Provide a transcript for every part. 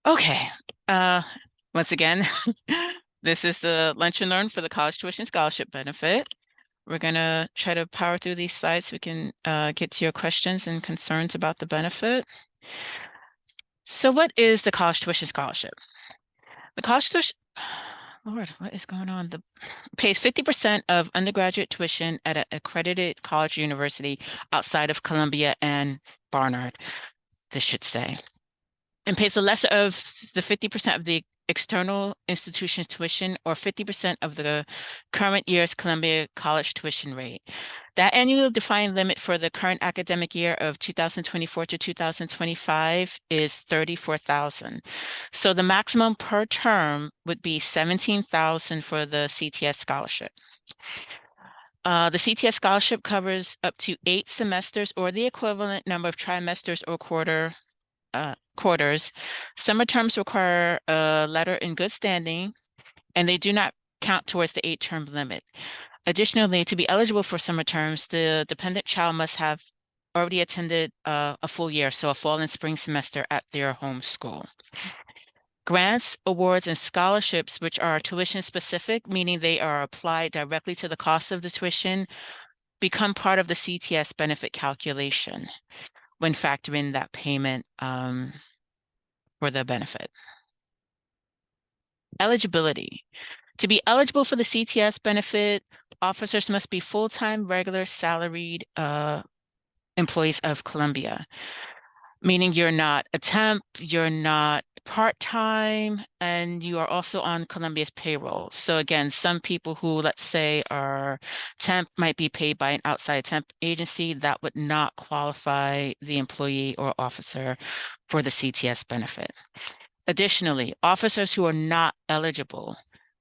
Okay. Uh, Once again, this is the Lunch and Learn for the College Tuition Scholarship benefit. We're gonna try to power through these slides so we can get to your questions and concerns about the benefit. So what is the College Tuition Scholarship? The College Tuition, Lord, what is going on? The pays 50% of undergraduate tuition at an accredited college or university outside of Columbia and Barnard, this should say, and pays the lesser of the 50% of the external institution's tuition or 50% of the current year's Columbia College tuition rate. That annual defined limit for the current academic year of 2024 to 2025 is 34,000. So the maximum per term would be 17,000 for the CTS scholarship. The CTS scholarship covers up to 8 semesters or the equivalent number of trimesters or quarters. Summer terms require a letter in good standing, and they do not count towards the 8-term limit. Additionally, to be eligible for summer terms, the dependent child must have already attended a full year, so a fall and spring semester at their home school. Grants, awards, and scholarships, which are tuition specific, meaning they are applied directly to the cost of the tuition, become part of the CTS benefit calculation when factoring that payment for the benefit. Eligibility. To be eligible for the CTS benefit, officers must be full-time, regular, salaried employees of Columbia, meaning you're not a temp, you're not part-time, and you are also on Columbia's payroll. So again, some people who, let's say, are temp might be paid by an outside temp agency that would not qualify the employee or officer for the CTS benefit. Additionally, officers who are not eligible,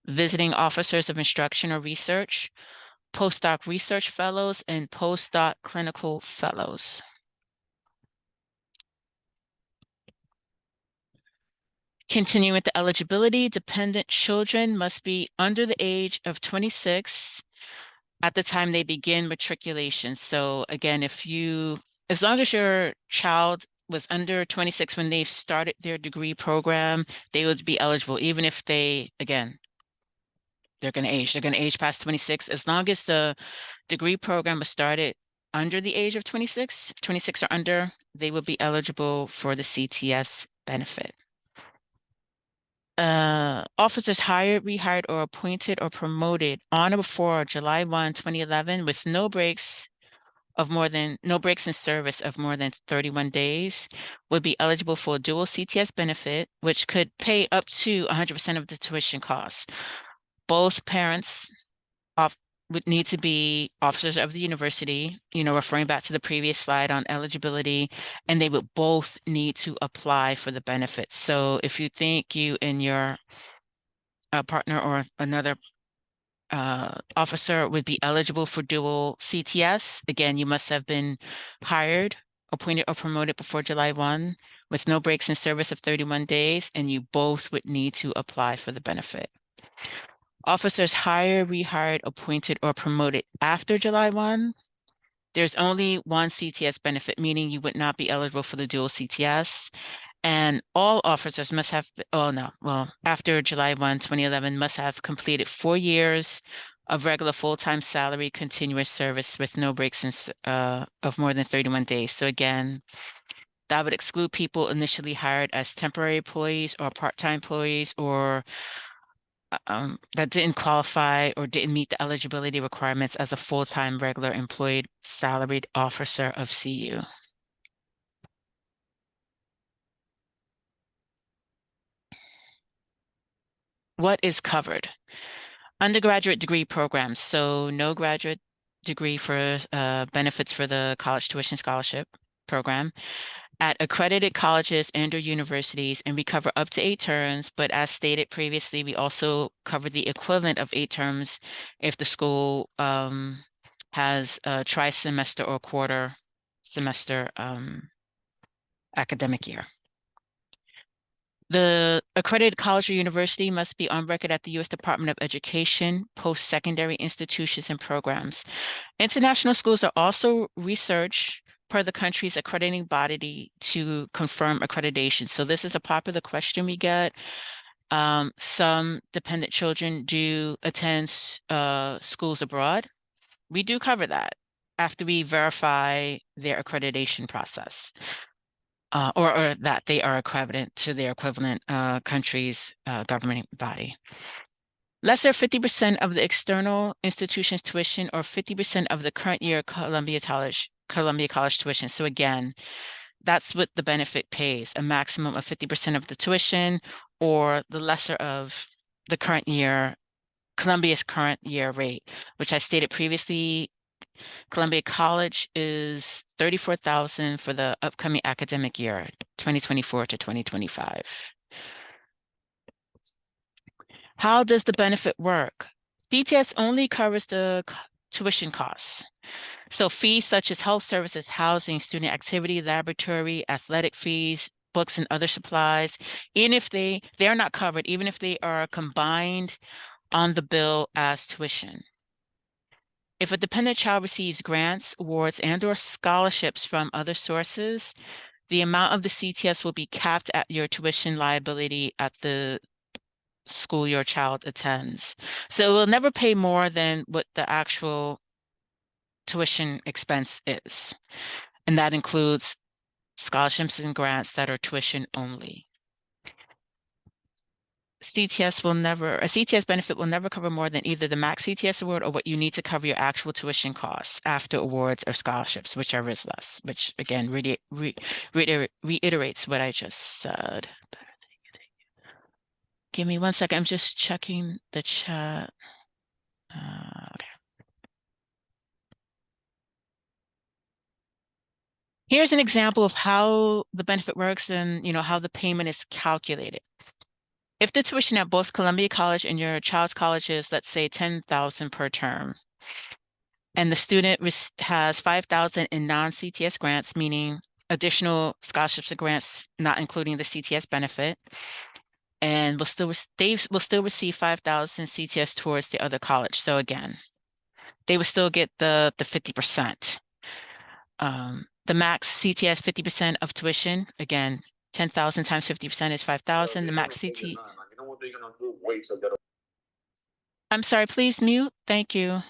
visiting officers of instruction or research, postdoc research fellows, and postdoc clinical fellows. Continuing with the eligibility, dependent children must be under the age of 26 at the time they begin matriculation. So again, as long as your child was under 26 when they've started their degree program, they would be eligible, even if again, they're going to age. They're going to age past 26. As long as the degree program was started under the age of 26, 26 or under, they will be eligible for the CTS benefit. Officers hired, rehired, or appointed or promoted on or before July 1, 2011, with no breaks in service of more than 31 days would be eligible for a dual CTS benefit, which could pay up to 100% of the tuition costs. Both parents would need to be officers of the university, referring back to the previous slide on eligibility, and they would both need to apply for the benefits. So if you think you and your partner or another officer would be eligible for dual CTS, again, you must have been hired, appointed, or promoted before July 1 with no breaks in service of 31 days, and you both would need to apply for the benefit. Officers hired, rehired, appointed, or promoted after July 1, there's only one CTS benefit, meaning you would not be eligible for the dual CTS. And all officers must have, after July 1, 2011, must have completed 4 years of regular full-time salary continuous service with no breaks of more than 31 days. So again, that would exclude people initially hired as temporary employees or part-time employees or that didn't qualify or didn't meet the eligibility requirements as a full-time regular employed salaried officer of CU. What is covered? Undergraduate degree programs. So no graduate degree for benefits for the college tuition scholarship program at accredited colleges and or universities, and we cover up to 8 terms, but as stated previously, we also cover the equivalent of 8 terms if the school has a tri-semester or quarter semester academic year. The accredited college or university must be on record at the U.S. Department of Education, post-secondary institutions and programs. International schools are also research per the country's accrediting body to confirm accreditation. So this is a popular question we get. Some dependent children do attend schools abroad. We do cover that after we verify their accreditation process, or that they are accredited to their equivalent country's governing body. Lesser 50% of the external institution's tuition or 50% of the current year Columbia College tuition. So again, that's what the benefit pays, a maximum of 50% of the tuition or the lesser of the current year, Columbia's current year rate, which I stated previously. Columbia College is $34,000 for the upcoming academic year, 2024 to 2025. How does the benefit work? CTS only covers the tuition costs. So fees such as health services, housing, student activity, laboratory, athletic fees, books and other supplies, even if they're not covered, even if they are combined on the bill as tuition. If a dependent child receives grants, awards, and/or scholarships from other sources, the amount of the CTS will be capped at your tuition liability at the school your child attends. So it will never pay more than what the actual tuition expense is. And that includes scholarships and grants that are tuition only. A CTS benefit will never cover more than either the max CTS award or what you need to cover your actual tuition costs after awards or scholarships, whichever is less, which again reiterates what I just said. Give me 1 second. I'm just checking the chat. Okay. Here's an example of how the benefit works and how the payment is calculated. If the tuition at both Columbia College and your child's college is, let's say, $10,000 per term, and the student has $5,000 in non-CTS grants, meaning additional scholarships and grants, not including the CTS benefit, and they will still receive $5,000 CTS towards the other college. So again, they will still get the 50%. The max CTS 50% of tuition, again, 10,000 times 50% is 5,000. The max CT. I'm sorry, please mute. Thank you.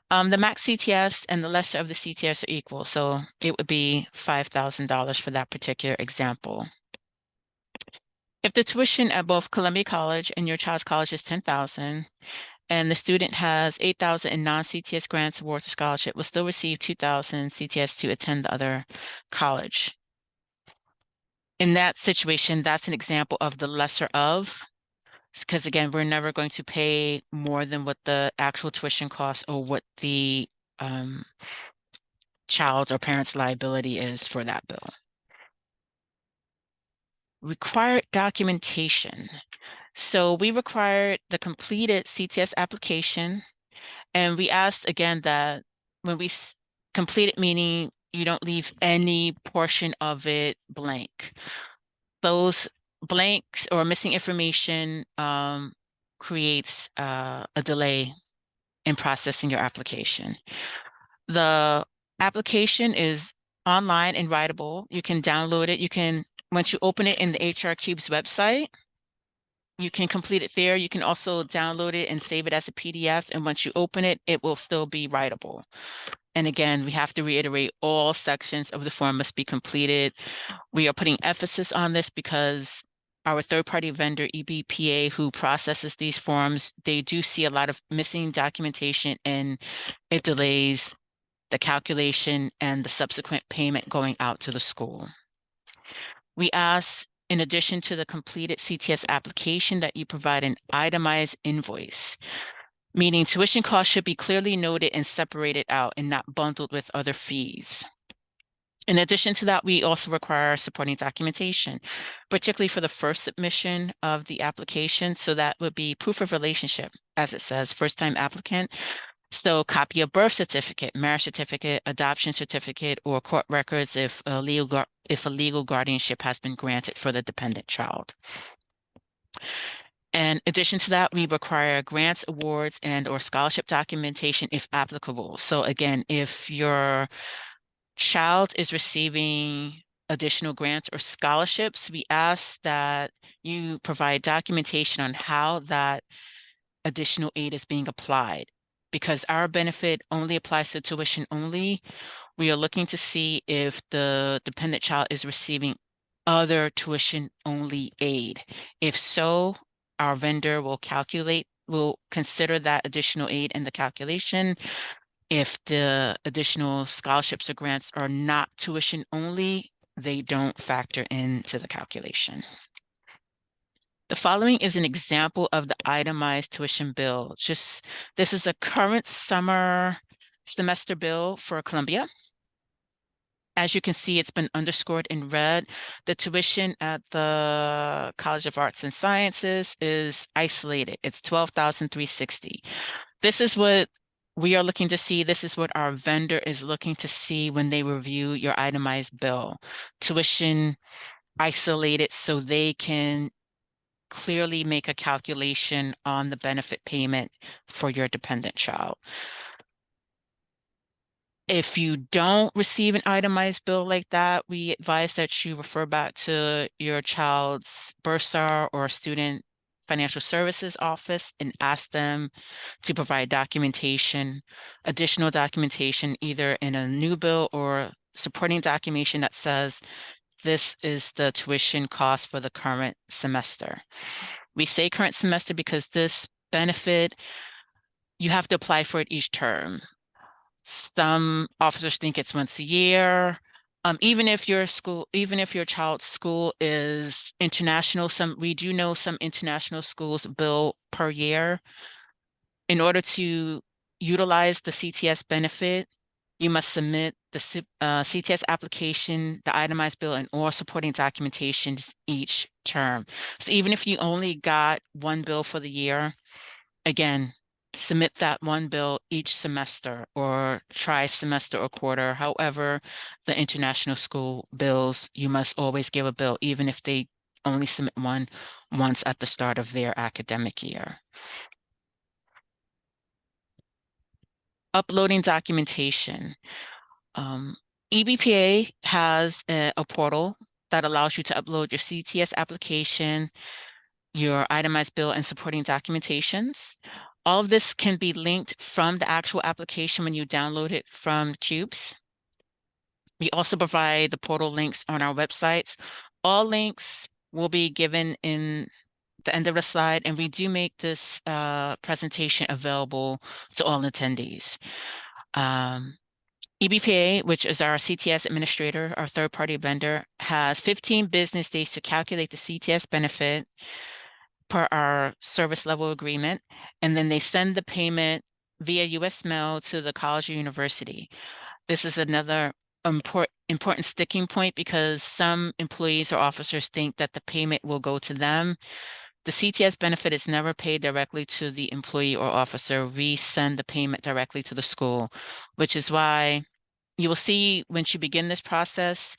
The max CTS and the lesser of the CTS are equal, so it would be $5,000 for that particular example. If the tuition at both Columbia College and your child's college is $10,000, and the student has $8,000 in non-CTS grants, awards, or scholarship, will still receive $2,000 CTS to attend the other college. In that situation, that's an example of the lesser of, because again, we're never going to pay more than what the actual tuition costs or what the child's or parent's liability is for that bill. Required documentation. So we required the completed CTS application, and we asked again that when we complete it, meaning you don't leave any portion of it blank. Those blanks or missing information creates a delay in processing your application. The application is online and writable. You can download it. Once you open it in the HR Cube's website, you can complete it there. You can also download it and save it as a PDF. And once you open it, it will still be writable. And again, we have to reiterate all sections of the form must be completed. We are putting emphasis on this because our third-party vendor, EBPA, who processes these forms, they do see a lot of missing documentation and it delays the calculation and the subsequent payment going out to the school. We ask, in addition to the completed CTS application, that you provide an itemized invoice, meaning tuition costs should be clearly noted and separated out and not bundled with other fees. In addition to that, we also require supporting documentation, particularly for the first submission of the application. So that would be proof of relationship, as it says, first-time applicant. So copy of birth certificate, marriage certificate, adoption certificate, or court records if a legal guardianship has been granted for the dependent child. In addition to that, we require grants, awards, and/or scholarship documentation if applicable. So again, if your child is receiving additional grants or scholarships, we ask that you provide documentation on how that additional aid is being applied. Because our benefit only applies to tuition only, we are looking to see if the dependent child is receiving other tuition only aid. If so, our vendor will consider that additional aid in the calculation. If the additional scholarships or grants are not tuition only, they don't factor into the calculation. The following is an example of the itemized tuition bill. This is a current semester bill for Columbia. As you can see, it's been underscored in red. The tuition at the College of Arts and Sciences is isolated. It's $12,360. This is what we are looking to see. This is what our vendor is looking to see when they review your itemized bill. Tuition isolated so they can clearly make a calculation on the benefit payment for your dependent child. If you don't receive an itemized bill like that, we advise that you refer back to your child's bursar or student financial services office and ask them to provide documentation, additional documentation, either in a new bill or supporting documentation that says this is the tuition cost for the current semester. We say current semester because this benefit, you have to apply for it each term. Some officers think it's once a year. Even if your child's school is international, we do know some international schools bill per year. In order to utilize the CTS benefit, you must submit the CTS application, the itemized bill, and all supporting documentations each term. So even if you only got one bill for the year, again, submit that one bill each semester or tri-semester or quarter. However, the international school bills, you must always give a bill, even if they only submit one once at the start of their academic year. Uploading documentation. EBPA has a portal that allows you to upload your CTS application, your itemized bill, and supporting documentations. All of this can be linked from the actual application when you download it from CUBES. We also provide the portal links on our websites. All links will be given in the end of the slide, and we do make this presentation available to all attendees. EBPA, which is our CTS administrator, our third-party vendor, has 15 business days to calculate the CTS benefit per our service level agreement, and then they send the payment via US mail to the college or university. This is another important sticking point because some employees or officers think that the payment will go to them. The CTS benefit is never paid directly to the employee or officer. We send the payment directly to the school, which is why you will see once you begin this process,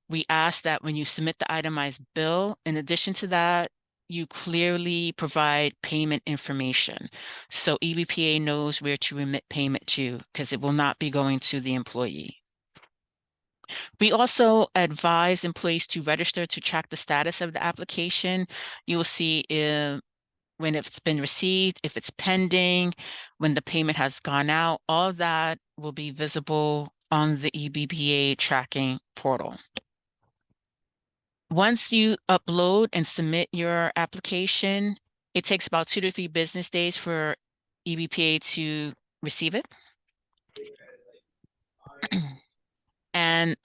we ask that when you submit the itemized bill, in addition to that, you clearly provide payment information. So EBPA knows where to remit payment to because it will not be going to the employee. We also advise employees to register to track the status of the application. You will see when it's been received, if it's pending, when the payment has gone out, all of that will be visible on the EBPA tracking portal. Once you upload and submit your application, it takes about 2 to 3 business days for EBPA to receive it. And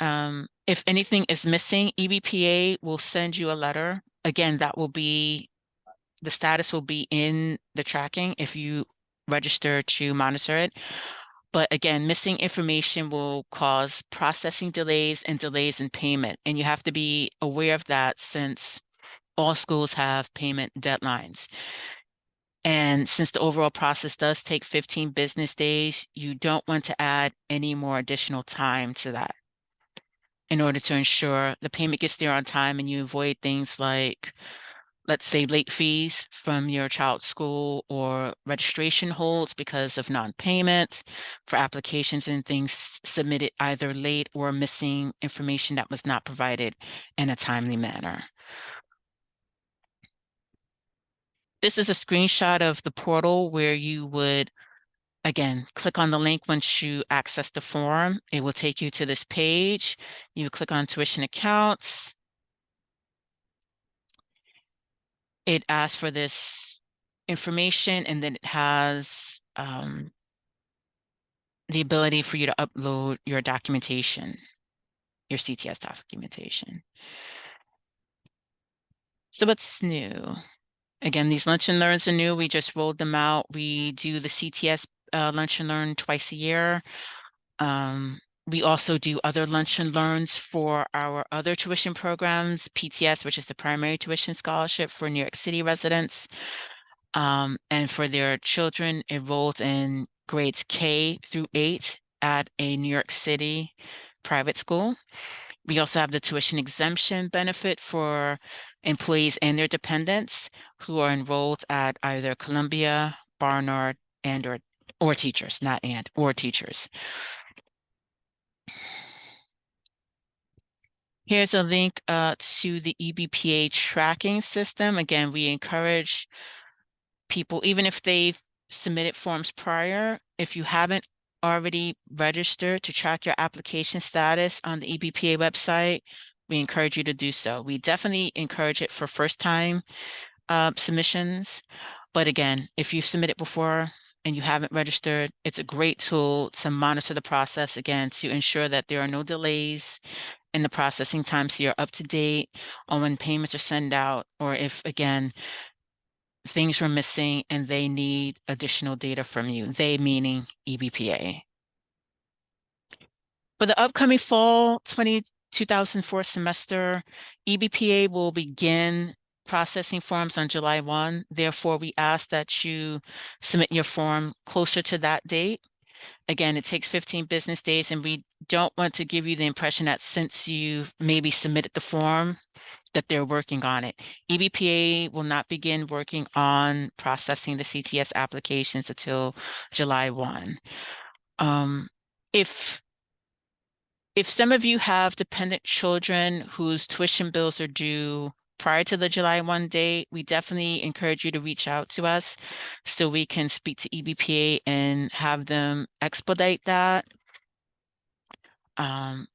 if anything is missing, EBPA will send you a letter. Again, the status will be in the tracking if you register to monitor it. But again, missing information will cause processing delays and delays in payment. And you have to be aware of that since all schools have payment deadlines. And since the overall process does take 15 business days, you don't want to add any more additional time to that in order to ensure the payment gets there on time and you avoid things like let's say, late fees from your child's school or registration holds because of non-payment for applications and things submitted either late or missing information that was not provided in a timely manner. This is a screenshot of the portal where you would, again, click on the link once you access the form. It will take you to this page. You click on tuition accounts. It asks for this information, and then it has the ability for you to upload your documentation, your CTS documentation. So what's new? Again, these Lunch and Learns are new. We just rolled them out. We do the CTS Lunch and Learn twice a year. We also do other Lunch and Learns for our other tuition programs, PTS, which is the primary tuition scholarship for New York City residents, and for their children enrolled in grades K through 8 at a New York City private school. We also have the tuition exemption benefit for employees and their dependents who are enrolled at either Columbia, Barnard, and or teachers, not and, or teachers. Here's a link to the EBPA tracking system. Again, we encourage people, even if they've submitted forms prior, if you haven't already registered to track your application status on the EBPA website, we encourage you to do so. We definitely encourage it for first-time submissions. But again, if you've submitted before and you haven't registered, it's a great tool to monitor the process, again, to ensure that there are no delays in the processing time, so you're up to date on when payments are sent out, or if, again, things were missing and they need additional data from you, they meaning EBPA. For the upcoming fall 2004 semester, EBPA will begin processing forms on July 1. Therefore, we ask that you submit your form closer to that date. Again, it takes 15 business days, and we don't want to give you the impression that since you maybe submitted the form, that they're working on it. EBPA will not begin working on processing the CTS applications until July 1. If some of you have dependent children whose tuition bills are due prior to the July 1 date, we definitely encourage you to reach out to us so we can speak to EBPA and have them expedite that.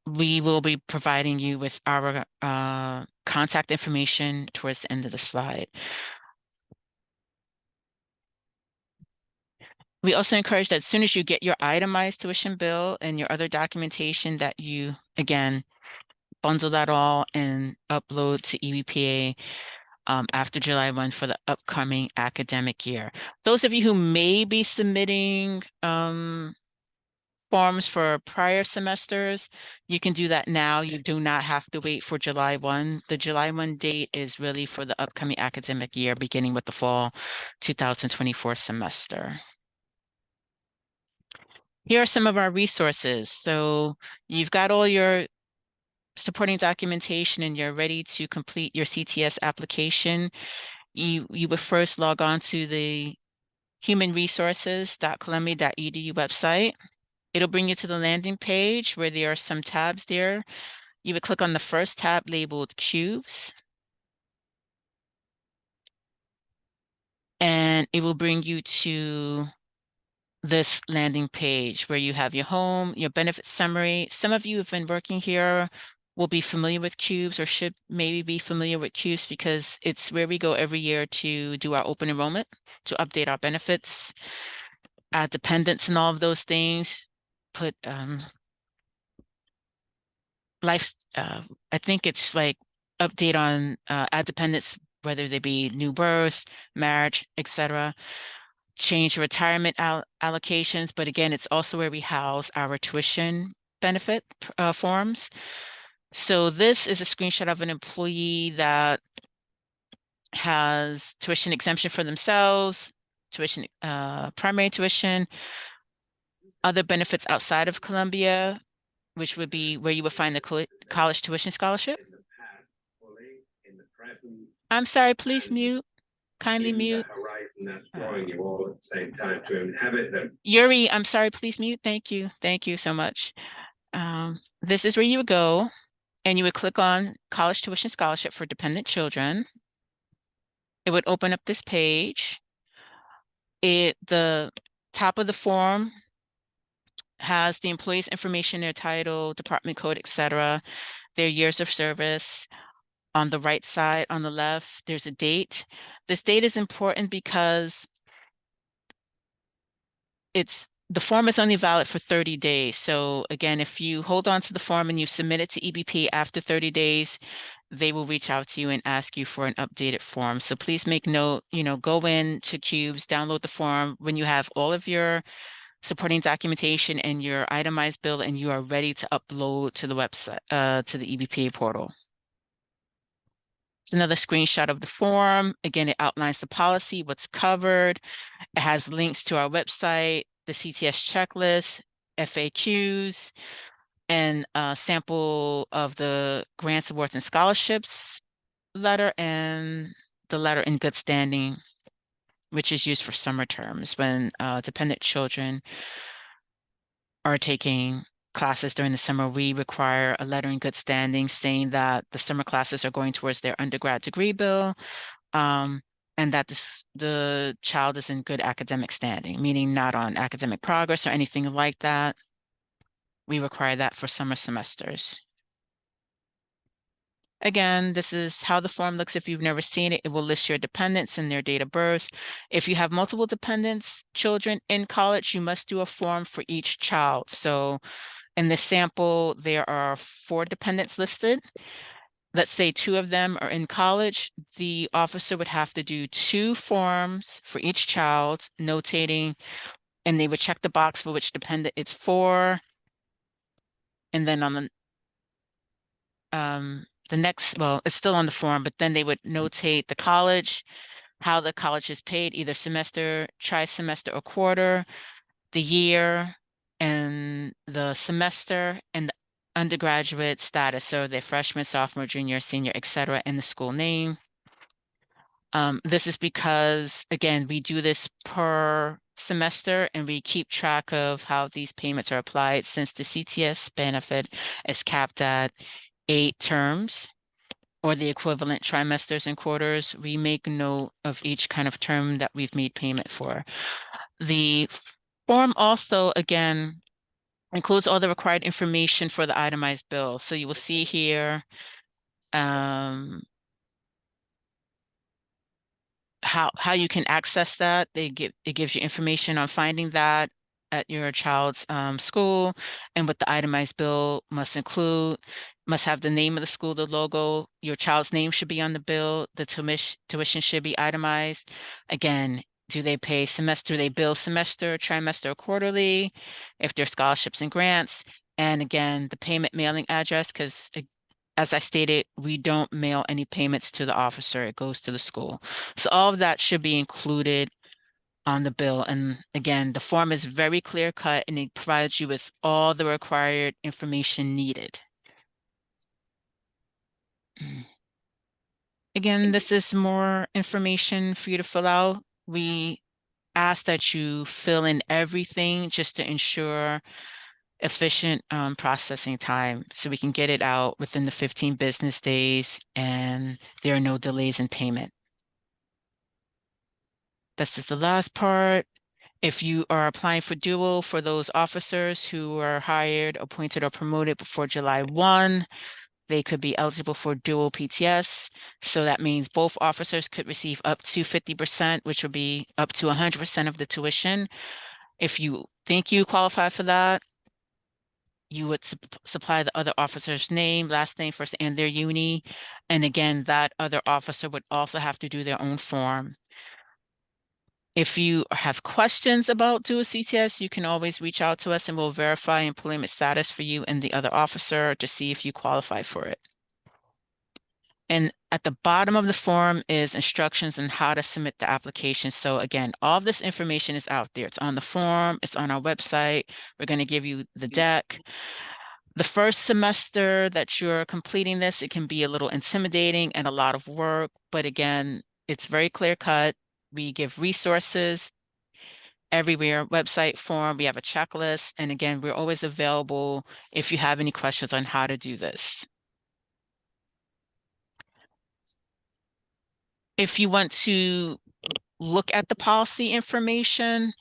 We will be providing you with our contact information towards the end of the slide. We also encourage that as soon as you get your itemized tuition bill and your other documentation, that you, again, bundle that all and upload to EBPA after July 1 for the upcoming academic year. Those of you who may be submitting forms for prior semesters, you can do that now. You do not have to wait for July 1. The July 1 date is really for the upcoming academic year, beginning with the fall 2024 semester. Here are some of our resources. So you've got all your supporting documentation and you're ready to complete your CTS application. You would first log on to the humanresources.columbia.edu website. It'll bring you to the landing page where there are some tabs there. You would click on the first tab labeled Cubes. And it will bring you to this landing page where you have your home, your benefit summary. Some of you have been working here will be familiar with Cubes or should maybe be familiar with Cubes because it's where we go every year to do our open enrollment, to update our benefits, add dependents and all of those things, put I think it's like update on add dependents, whether they be new birth, marriage, etc. Change retirement allocations, but again, it's also where we house our tuition benefit forms. So this is a screenshot of an employee that has tuition exemption for themselves, tuition, primary tuition, other benefits outside of Columbia, which would be where you would find the college tuition scholarship. I'm sorry, please And mute. Kindly in mute. that horizon that's Uh, drawing you all at the same time to inhabit them. Yuri, I'm sorry, please mute. Thank you. Thank you so much. This is where you would go and you would click on College Tuition Scholarship for Dependent Children. It would open up this page. The top of the form has the employee's information, their title, department code, etc., their years of service. On the right side, on the left, there's a date. This date is important because the form is only valid for 30 days. So again, if you hold on to the form and you submit it to EBP after 30 days, they will reach out to you and ask you for an updated form. So please make note, go in to Cubes, download the form when you have all of your supporting documentation and your itemized bill and you are ready to upload to the website, to the EBPA portal. It's another screenshot of the form. Again, it outlines the policy, what's covered. It has links to our website, the CTS checklist, FAQs, and a sample of the grants, awards, and scholarships letter and the letter in good standing, which is used for summer terms when dependent children are taking classes during the summer. We require a letter in good standing saying that the summer classes are going towards their undergrad degree bill, um, and that the child is in good academic standing, meaning not on academic progress or anything like that. We require that for summer semesters. Again, this is how the form looks. If you've never seen it, it will list your dependents and their date of birth. If you have multiple dependents, children in college, you must do a form for each child. So in this sample, there are 4 dependents listed. Let's say 2 of them are in college. The officer would have to do 2 forms for each child, notating, and they would check the box for which dependent it's for. And then on the next, well, it's still on the form, but then they would notate the college, how the college is paid, either semester, tri-semester, or quarter, the year, and the semester, and the undergraduate status, so their freshman, sophomore, junior, senior, etc., and the school name. This is because, again, we do this per semester and we keep track of how these payments are applied since the CTS benefit is capped at 8 terms or the equivalent trimesters and quarters. We make note of each kind of term that we've made payment for. The form also, again, includes all the required information for the itemized bill. So you will see here um, how you can access that. It gives you information on finding that at your child's school and what the itemized bill must include, must have the name of the school, the logo, your child's name should be on the bill, the tuition should be itemized. Again, do they pay semester, do they bill semester, trimester, or quarterly, if there's scholarships and grants, and again, the payment mailing address, because as I stated, we don't mail any payments to the officer, it goes to the school. So all of that should be included on the bill. And again, the form is very clear cut and it provides you with all the required information needed. Again, this is more information for you to fill out. We ask that you fill in everything just to ensure efficient processing time so we can get it out within the 15 business days and there are no delays in payment. This is the last part. If you are applying for dual for those officers who are hired, appointed, or promoted before July 1, they could be eligible for dual PTS. So that means both officers could receive up to 50%, which would be up to 100% of the tuition. If you think you qualify for that, you would supply the other officer's name, last name, first, and their uni. And again, that other officer would also have to do their own form. If you have questions about dual CTS, you can always reach out to us and we'll verify employment status for you and the other officer to see if you qualify for it. And at the bottom of the form is instructions on how to submit the application. So again, all of this information is out there. It's on the form, it's on our website. We're going to give you the deck. The first semester that you're completing this, it can be a little intimidating and a lot of work, but again, it's very clear cut. We give resources everywhere, website form, we have a checklist, and again, we're always available if you have any questions on how to do this. If you want to look at the policy information,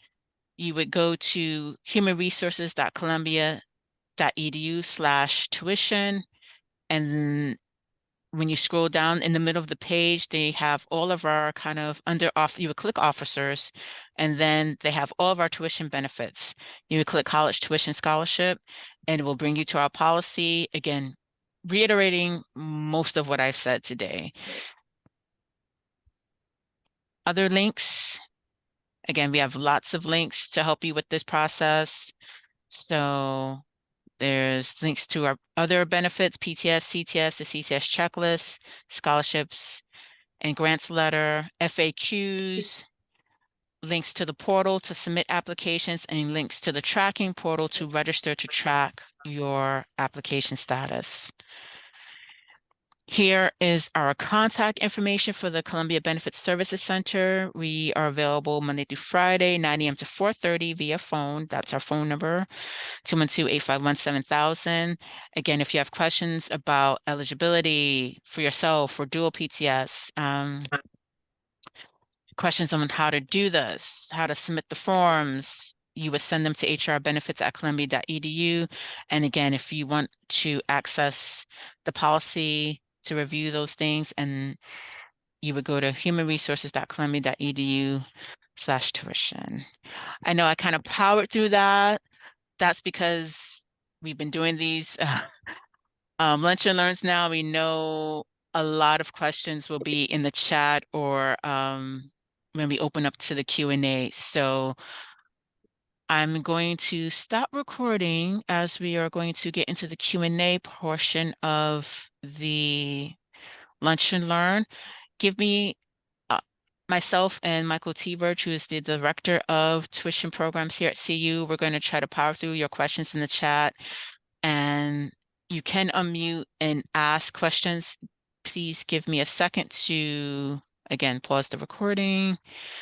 you would go to humanresources.columbia.edu/tuition. And when you scroll down in the middle of the page, they have all of our kind of under off, you would click officers, and then they have all of our tuition benefits. You would click college tuition scholarship, and it will bring you to our policy. Again, reiterating most of what I've said today. Other links, again, we have lots of links to help you with this process. So there's links to our other benefits, PTS, CTS, the CTS checklist, scholarships and grants letter, FAQs, links to the portal to submit applications, and links to the tracking portal to register to track your application status. Here is our contact information for the Columbia Benefits Services Center. We are available Monday through Friday, 9 a.m. to 4:30 via phone. That's our phone number, 212-851-7000. Again, if you have questions about eligibility for yourself for dual PTS, questions on how to do this, how to submit the forms, you would send them to hrbenefits@columbia.edu. And again, if you want to access the policy to review those things, and you would go to humanresources.columbia.edu/tuition. I know I kind of powered through that. That's because we've been doing these lunch and learns now. We know a lot of questions will be in the chat or when we open up to the Q&A. So I'm going to stop recording as we are going to get into the Q&A portion of the lunch and learn. Give me myself and Michael T-Birch, who is the director of tuition programs here at CU. We're going to try to power through your questions in the chat, and you can unmute and ask questions. Please give me a second to, again, pause the recording.